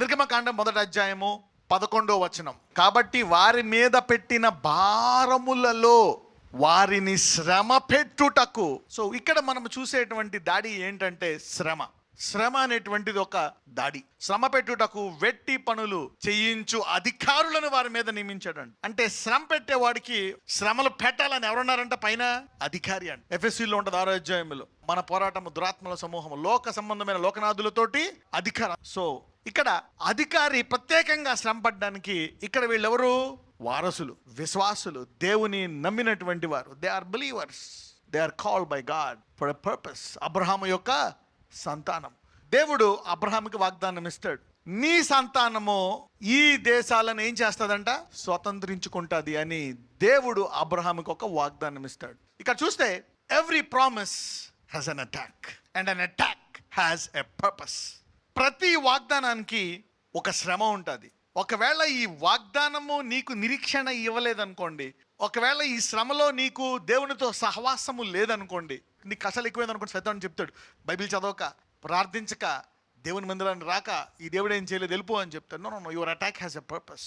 నిర్గమకాండం 1 అధ్యాయము 11 వచనం. కాబట్టి వారి మీద పెట్టిన భారములలో వారిని శ్రమ పెట్టుటకు. సో ఇక్కడ మనం చూసేటువంటి దాడి ఏంటంటే శ్రమ అనేటువంటిది ఒక దాడి. శ్రమ పెట్టుటకు వెట్టి పనులు చేయించు అధికారులను వారి మీద నియమించాడండి. అంటే శ్రమ పెట్టేవాడికి శ్రమలు పెట్టాలని ఎవరున్నారంట? పైన అధికారి అండి. ఎఫెసీలో ఉంటుంది 6 అధ్యాయంలో, మన పోరాటము దురాత్మల సమూహము, లోక సంబంధమైన లోకనాథులతోటి అధికారం. సో ఇక్కడ అధికారి ప్రత్యేకంగా శ్రమ పడ్డానికి. ఇక్కడ వీళ్ళెవరు? వారసులు, విశ్వాసులు, దేవుని నమ్మినటువంటి వారు. They are believers, they are called by God for a purpose. Abraham యొక్క సంతానం. దేవుడు అబ్రహాముకి వాగ్దానం ఇస్తాడు, నీ సంతానము ఈ దేశాలను ఏం చేస్తుందంట? స్వతంత్రించుకుంటుంది అని దేవుడు అబ్రహాముకి ఒక వాగ్దానం ఇస్తాడు. ఇక్కడ చూస్తే every promise has an attack and an attack has a purpose. ప్రతి వాగ్దానానికి ఒక శ్రమ ఉంటుంది. ఒకవేళ ఈ వాగ్దానము నీకు నిరీక్షణ ఇవ్వలేదనుకోండి, ఒకవేళ ఈ శ్రమలో నీకు దేవునితో సహవాసము లేదనుకోండి, నీకు కష్టాలు ఎక్కువైందనుకోండి, సైతాను చెప్తాడు, బైబిల్ చదవక, ప్రార్థించక, దేవుని మందిరాన్ని రాక, ఈ దేవుడు ఏం చేయలేదు వెళ్ళిపో అని చెప్తాడు. No, your attack has a purpose.